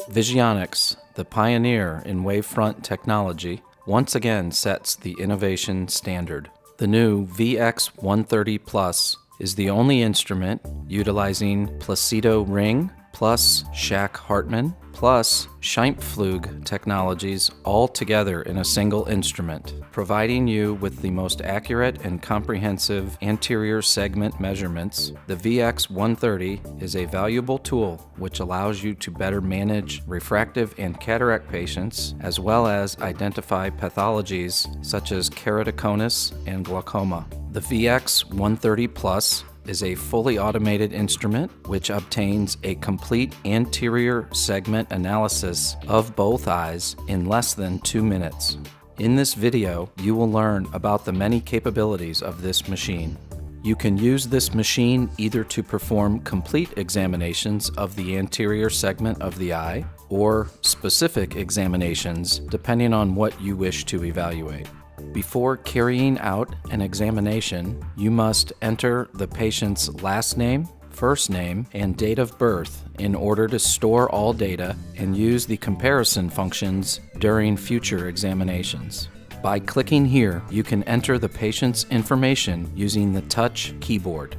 Visionics, the pioneer in wavefront technology, once again sets the innovation standard. The new VX130 Plus is the only instrument utilizing Placido Ring plus Schack-Hartmann plus Scheimpflug technologies all together in a single instrument, providing you with the most accurate and comprehensive anterior segment measurements. The VX130 is a valuable tool which allows you to better manage refractive and cataract patients, as well as identify pathologies such as keratoconus and glaucoma. The VX130 Plus is a fully automated instrument which obtains a complete anterior segment analysis of both eyes in less than 2 minutes. In this video, you will learn about the many capabilities of this machine. You can use this machine either to perform complete examinations of the anterior segment of the eye or specific examinations depending on what you wish to evaluate. Before carrying out an examination, you must enter the patient's last name, first name, and date of birth in order to store all data and use the comparison functions during future examinations. By clicking here, you can enter the patient's information using the touch keyboard.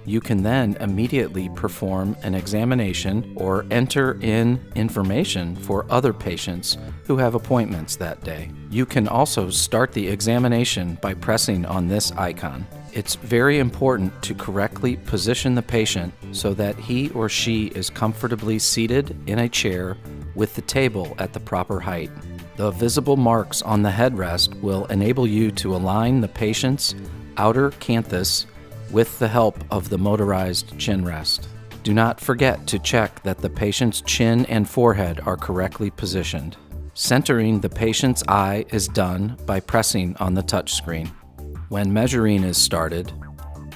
You can then immediately perform an examination or enter in information for other patients who have appointments that day. You can also start the examination by pressing on this icon. It's very important to correctly position the patient so that he or she is comfortably seated in a chair with the table at the proper height. The visible marks on the headrest will enable you to align the patient's outer canthus with the help of the motorized chin rest. Do not forget to check that the patient's chin and forehead are correctly positioned. Centering the patient's eye is done by pressing on the touchscreen. When measuring is started,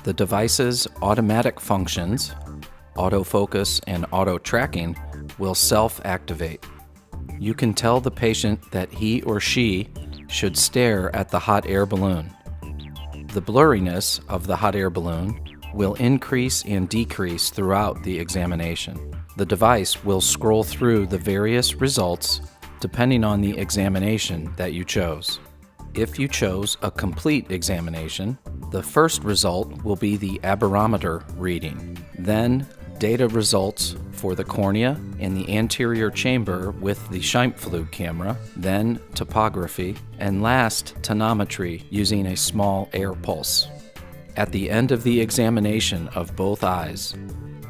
the device's automatic functions, autofocus and auto-tracking, will self-activate. You can tell the patient that he or she should stare at the hot air balloon. The blurriness of the hot air balloon will increase and decrease throughout the examination. The device will scroll through the various results depending on the examination that you chose. If you chose a complete examination, the first result will be the aberrometer reading, then data results for the cornea and the anterior chamber with the Scheimpflug camera, then topography, and last tonometry using a small air pulse. At the end of the examination of both eyes,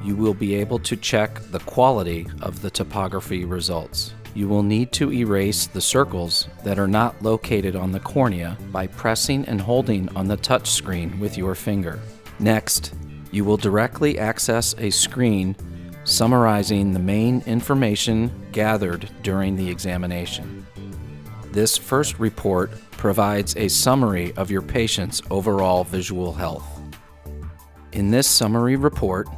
you will be able to check the quality of the topography results. You will need to erase the circles that are not located on the cornea by pressing and holding on the touch screen with your finger. Next, you will directly access a screen summarizing the main information gathered during the examination. This first report provides a summary of your patient's overall visual health. In this summary report,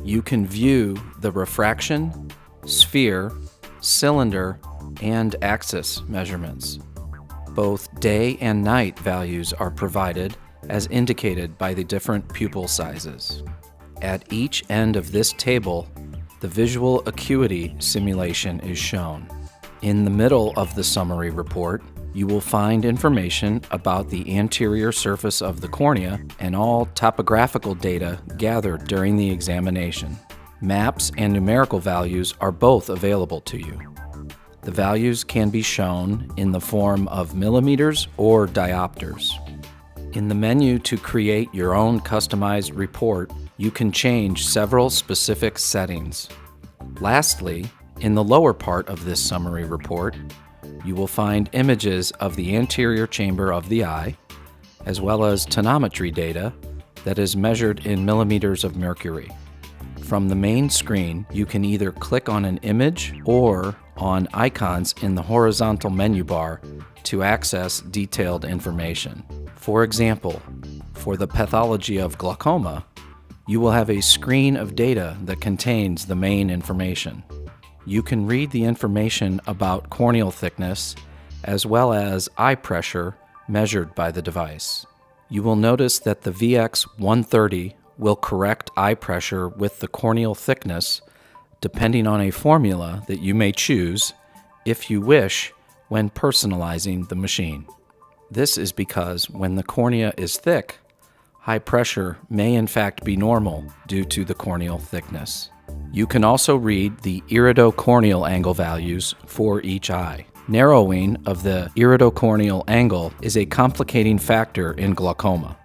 you can view the refraction, sphere, cylinder, and axis measurements. Both day and night values are provided as indicated by the different pupil sizes. At each end of this table, the visual acuity simulation is shown. In the middle of the summary report, you will find information about the anterior surface of the cornea and all topographical data gathered during the examination. Maps and numerical values are both available to you. The values can be shown in the form of millimeters or diopters. In the menu to create your own customized report, you can change several specific settings. Lastly, in the lower part of this summary report, you will find images of the anterior chamber of the eye, as well as tonometry data that is measured in millimeters of mercury. From the main screen, you can either click on an image or on icons in the horizontal menu bar to access detailed information. For example, for the pathology of glaucoma, you will have a screen of data that contains the main information. You can read the information about corneal thickness as well as eye pressure measured by the device. You will notice that the VX130 will correct eye pressure with the corneal thickness depending on a formula that you may choose, if you wish, when personalizing the machine. This is because when the cornea is thick, high pressure may in fact be normal due to the corneal thickness. You can also read the iridocorneal angle values for each eye. Narrowing of the iridocorneal angle is a complicating factor in glaucoma.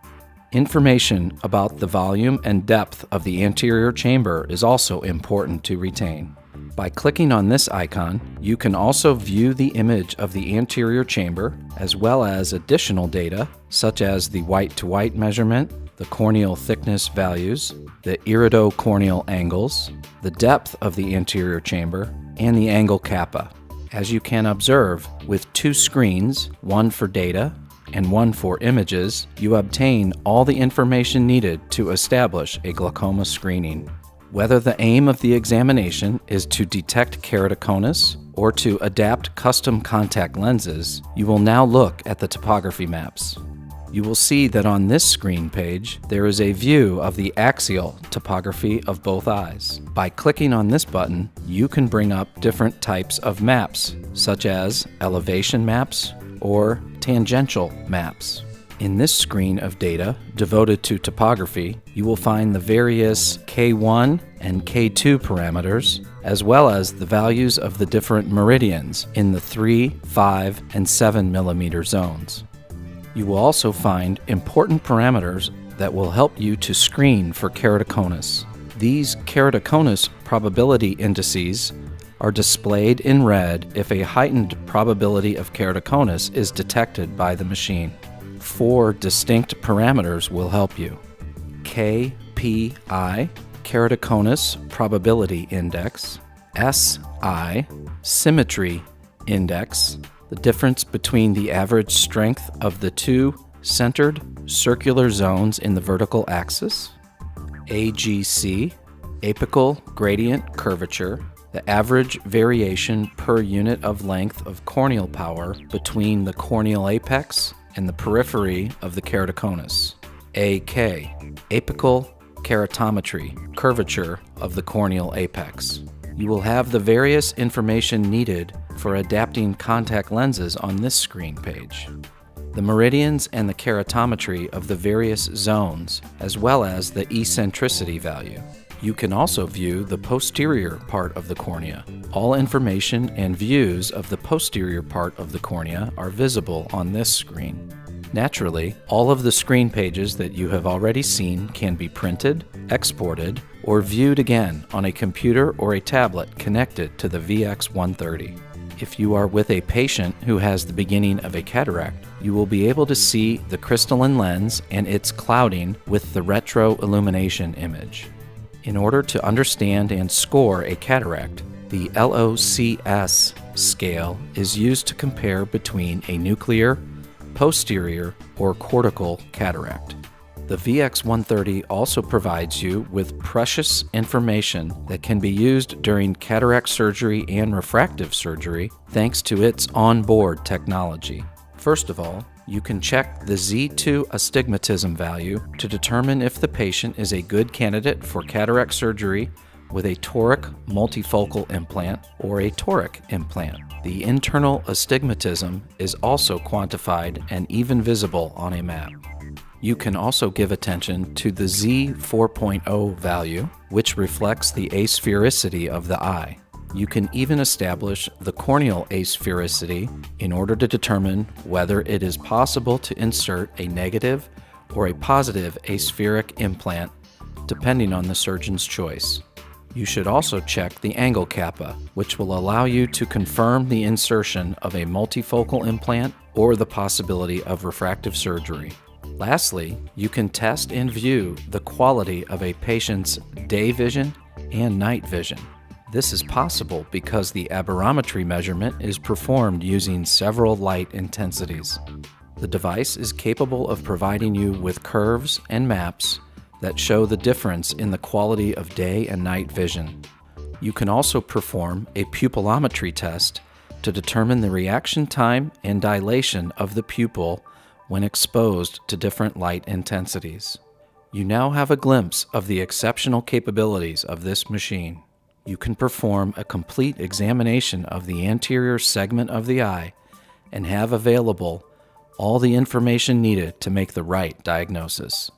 Information about the volume and depth of the anterior chamber is also important to retain. By clicking on this icon, you can also view the image of the anterior chamber, as well as additional data such as the white-to-white measurement, the corneal thickness values, the iridocorneal angles, the depth of the anterior chamber, and the angle kappa. As you can observe, with two screens, one for data and one for images, you obtain all the information needed to establish a glaucoma screening. Whether the aim of the examination is to detect keratoconus or to adapt custom contact lenses, you will now look at the topography maps. You will see that on this screen page, there is a view of the axial topography of both eyes. By clicking on this button, you can bring up different types of maps, such as elevation maps or tangential maps. In this screen of data devoted to topography, you will find the various K1 and K2 parameters, as well as the values of the different meridians in the 3, 5, and 7 millimeter zones. You will also find important parameters that will help you to screen for keratoconus. These keratoconus probability indices are displayed in red if a heightened probability of keratoconus is detected by the machine. 4 distinct parameters will help you. KPI, keratoconus probability index, SI, symmetry index, the difference between the average strength of the two centered circular zones in the vertical axis, AGC, apical gradient curvature, the average variation per unit of length of corneal power between the corneal apex and the periphery of the keratoconus, AK, apical keratometry, curvature of the corneal apex. You will have the various information needed for adapting contact lenses on this screen page. The meridians and the keratometry of the various zones, as well as the eccentricity value. You can also view the posterior part of the cornea. All information and views of the posterior part of the cornea are visible on this screen. Naturally, all of the screen pages that you have already seen can be printed, exported, or viewed again on a computer or a tablet connected to the VX130. If you are with a patient who has the beginning of a cataract, you will be able to see the crystalline lens and its clouding with the retroillumination image. In order to understand and score a cataract, the LOCS scale is used to compare between a nuclear, posterior, or cortical cataract. The VX130 also provides you with precious information that can be used during cataract surgery and refractive surgery thanks to its onboard technology. First of all, you can check the Z2 astigmatism value to determine if the patient is a good candidate for cataract surgery with a toric multifocal implant or a toric implant. The internal astigmatism is also quantified and even visible on a map. You can also give attention to the Z4.0 value, which reflects the asphericity of the eye. You can even establish the corneal asphericity in order to determine whether it is possible to insert a negative or a positive aspheric implant, depending on the surgeon's choice. You should also check the angle kappa, which will allow you to confirm the insertion of a multifocal implant or the possibility of refractive surgery. Lastly, you can test and view the quality of a patient's day vision and night vision. This is possible because the aberrometry measurement is performed using several light intensities. The device is capable of providing you with curves and maps that show the difference in the quality of day and night vision. You can also perform a pupillometry test to determine the reaction time and dilation of the pupil when exposed to different light intensities. You now have a glimpse of the exceptional capabilities of this machine. you can perform a complete examination of the anterior segment of the eye and have available all the information needed to make the right diagnosis.